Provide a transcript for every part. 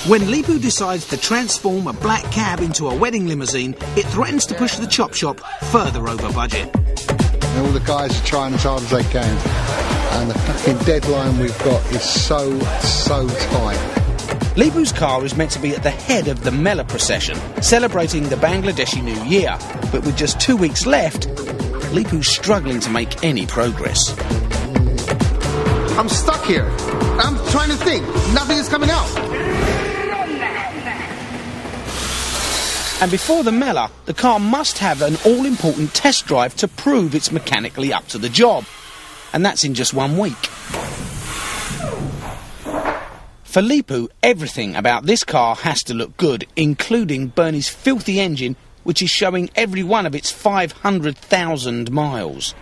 When Leepu decides to transform a black cab into a wedding limousine, it threatens to push the chop shop further over budget. And all the guys are trying as hard as they can. And the fucking deadline we've got is so tight. Leepu's car is meant to be at the head of the Mela procession, celebrating the Bangladeshi New Year. But with just 2 weeks left, Leepu's struggling to make any progress. I'm stuck here. I'm trying to think. Nothing is coming out. And before the Mela, the car must have an all-important test drive to prove it's mechanically up to the job. And that's in just 1 week. For Leepu, everything about this car has to look good, including Bernie's filthy engine, which is showing every one of its 500,000 miles.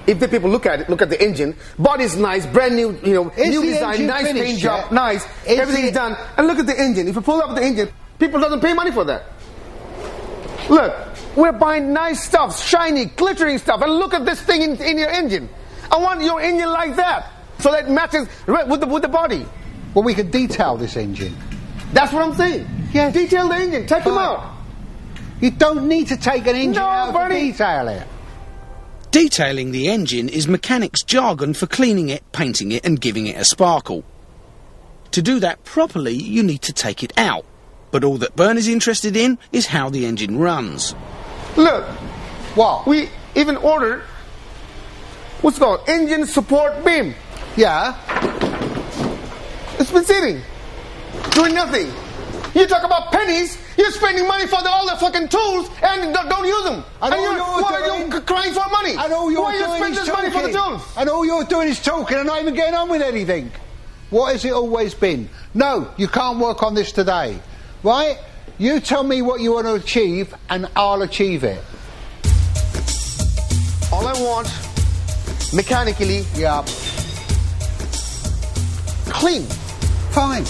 If the people look at it, look at the engine, body's nice, brand new, new design, nice paint job, nice, everything is done. And look at the engine. If you pull up the engine, people doesn't pay money for that. Look, we're buying nice stuff, shiny, glittering stuff, and look at this thing in your engine. I want your engine like that, so that it matches with the body. Well, we can detail this engine. That's what I'm saying. Yeah. Detail the engine, take him out. You don't need to take an engine out to detail it. Detailing the engine is mechanics' jargon for cleaning it, painting it and giving it a sparkle. To do that properly, you need to take it out. But all that Bernie's interested in is how the engine runs. Look, what? We even ordered what's called engine support beam. Yeah. It's been sitting, doing nothing. You talk about pennies, you're spending money for all the fucking tools and don't use them. And why are you crying for money? And all you're why are you spending this money for the tools? And all you're doing is talking and not even getting on with anything. What has it always been? No, you can't work on this today. Right? You tell me what you want to achieve and I'll achieve it. All I want, mechanically, yeah, clean. Fine.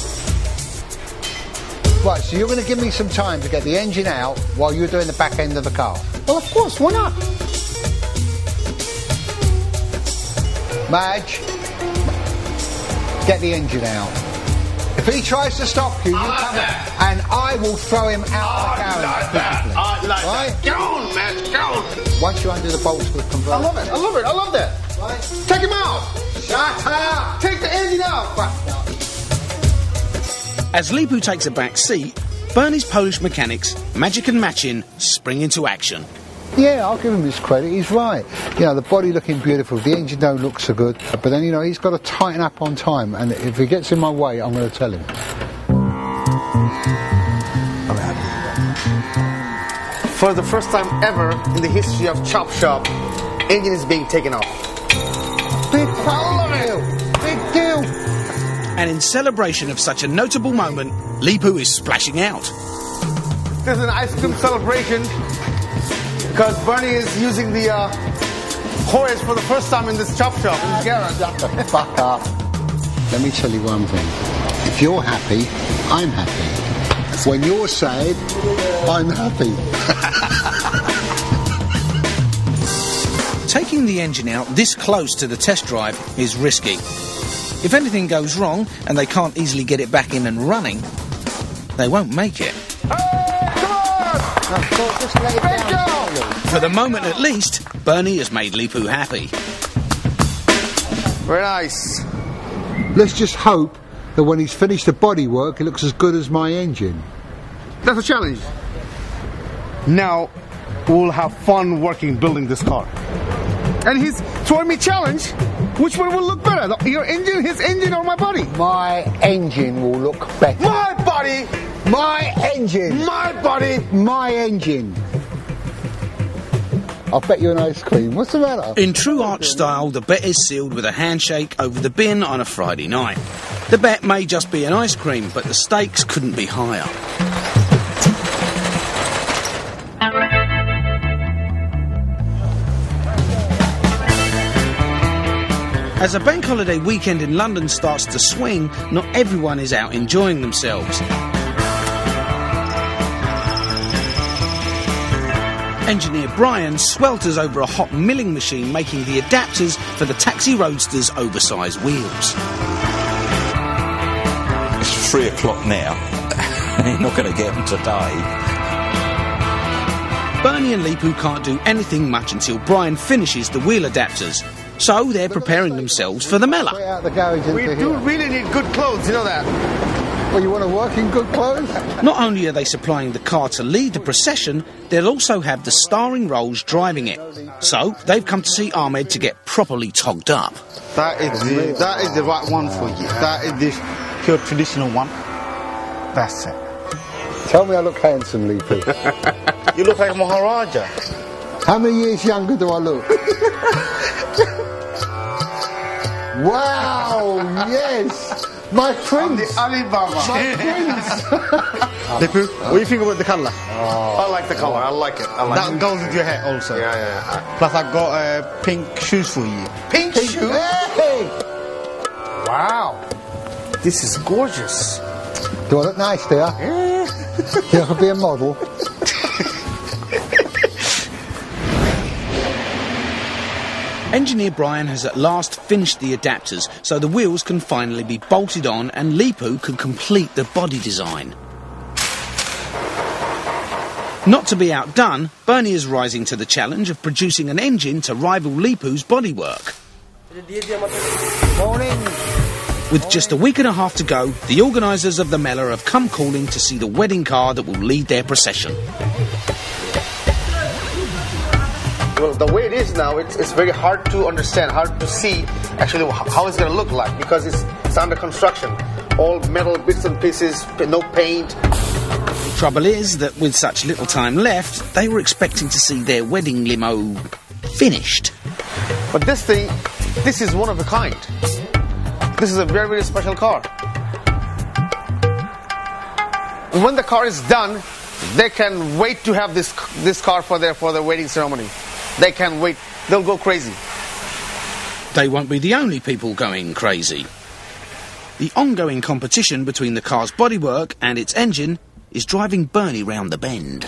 Right, so you're going to give me some time to get the engine out while you're doing the back end of the car. Well, of course, why not? Madge, get the engine out. If he tries to stop you, you come and I will throw him out of the carriage. I like right? that. Get on, man, get on. Once you undo the bolts for the converter. I love it, I love it, I love that. Right? Take him out. Shut up. Take the engine out. As Leepu takes a back seat, Bernie's Polish mechanics, Magic and Matchin, spring into action. Yeah, I'll give him his credit, he's right. The body looking beautiful, the engine don't look so good, but then, he's got to tighten up on time, and if he gets in my way, I'm going to tell him. I'm happy. For the first time ever in the history of Chop Shop, engine is being taken off. Big deal! Big deal! And in celebration of such a notable moment, Leepu is splashing out. This is an ice cream celebration because Bernie is using the Hoyas for the first time in this Chop Shop in his garage. Shut the fuck up. Let me tell you one thing. If you're happy, I'm happy. When you're sad, I'm happy. Taking the engine out this close to the test drive is risky. If anything goes wrong and they can't easily get it back in and running, they won't make it. Hey, come on! Just let it down. For the moment at least, Bernie has made Leepu happy. Very nice. Let's just hope that when he's finished the body work, it looks as good as my engine. That's a challenge. Now, we'll have fun building this car. And he's throwing me challenge. Which one will look better? Your engine, his engine, or my body? My engine will look better. My body! My engine! My body! My engine! I'll bet you an ice cream. What's the matter? In true Arch style, the bet is sealed with a handshake over the bin on a Friday night. The bet may just be an ice cream, but the stakes couldn't be higher. As a bank holiday weekend in London starts to swing, not everyone is out enjoying themselves. Engineer Brian swelters over a hot milling machine making the adapters for the Taxi Roadster's oversized wheels. It's 3 o'clock now. You're not going to get them today. Bernie and Leepu can't do anything much until Brian finishes the wheel adapters. So they're preparing themselves for the Mellor. We do really need good clothes, you know that. Well, you want to work in good clothes? Not only are they supplying the car to lead the procession, they'll also have the starring roles driving it. So they've come to see Ahmed to get properly togged up. That is the right one for you. That is the pure traditional one. That's it. Tell me I look handsome, Leepu. You look like Maharaja. How many years younger do I look? Wow, yes! My prince! Alibaba. My prince! Leepu, what do you think about the colour? I like the colour, I like it. That goes with your hair also. Yeah. Plus I've got pink shoes for you. Pink shoes? Hey! Wow. This is gorgeous. Do I look nice, do I? Yeah. Do I could be a model? Engineer Brian has at last finished the adapters, so the wheels can finally be bolted on and Leepu can complete the body design. Not to be outdone, Bernie is rising to the challenge of producing an engine to rival Leepu's bodywork. Morning! With just a week and a half to go, the organisers of the Mellor have come calling to see the wedding car that will lead their procession. Well, the way it is now, it's very hard to understand, hard to see actually how it's going to look like, because it's under construction. All metal bits and pieces, no paint. Trouble is that with such little time left, they were expecting to see their wedding limo finished. But this thing, this is one of a kind. This is a very, very special car. When the car is done, they can wait to have this car for their wedding ceremony. They can't wait. They'll go crazy. They won't be the only people going crazy. The ongoing competition between the car's bodywork and its engine is driving Bernie round the bend.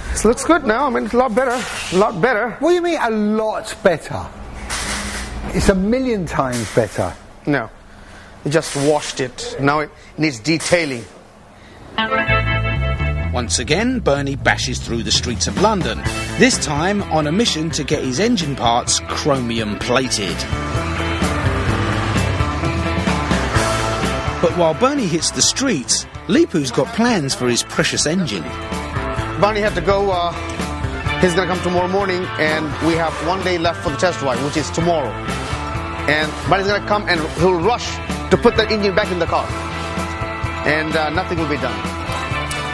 This looks good now. I mean, it's a lot better. A lot better. What do you mean a lot better? It's a million times better. No. You just washed it. Now it needs detailing. Once again, Bernie bashes through the streets of London, this time on a mission to get his engine parts chromium plated. But while Bernie hits the streets, Leepu's got plans for his precious engine. Bernie had to go, he's going to come tomorrow morning, and we have 1 day left for the test drive, which is tomorrow. And Bernie's going to come and he'll rush to put that engine back in the car. And nothing will be done.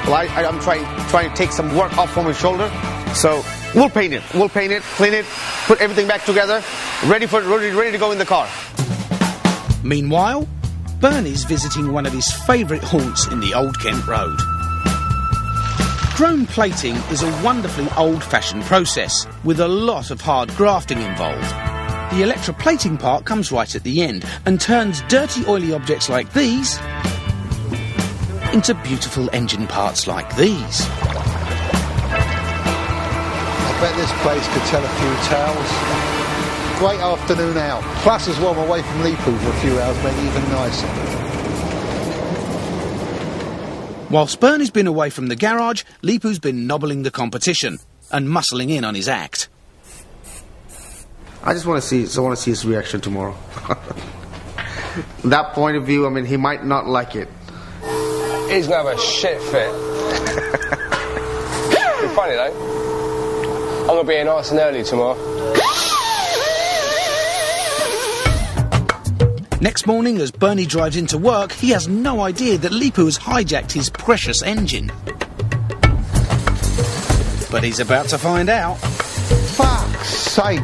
Well, I'm trying to take some work off from his shoulder, so we'll paint it, clean it, put everything back together, ready to go in the car. Meanwhile, Bernie's visiting one of his favourite haunts in the Old Kent Road. Chrome plating is a wonderfully old-fashioned process with a lot of hard grafting involved. The electroplating part comes right at the end and turns dirty oily objects like these into beautiful engine parts like these. I bet this place could tell a few tales. Great afternoon out. Plus, as well, I'm away from Leepu for a few hours, made it even nicer. Whilst Bernie's been away from the garage, Leepu's been nobbling the competition and muscling in on his act. I just want to see his reaction tomorrow. That point of view, I mean, he might not like it. He's going to have a shit fit. Be funny though. I'm going to be here nice and early tomorrow. Next morning, as Bernie drives into work, he has no idea that Leepu has hijacked his precious engine. But he's about to find out. Fuck's sake!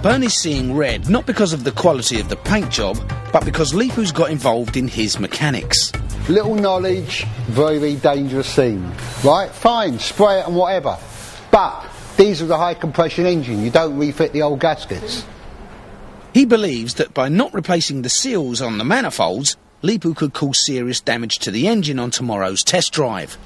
Bernie's seeing red, not because of the quality of the paint job, but because Leepu's got involved in his mechanics. Little knowledge, very, very dangerous scene. Right? Fine, spray it and whatever. But these are the high compression engine. You don't refit the old gaskets. He believes that by not replacing the seals on the manifolds, Leepu could cause serious damage to the engine on tomorrow's test drive.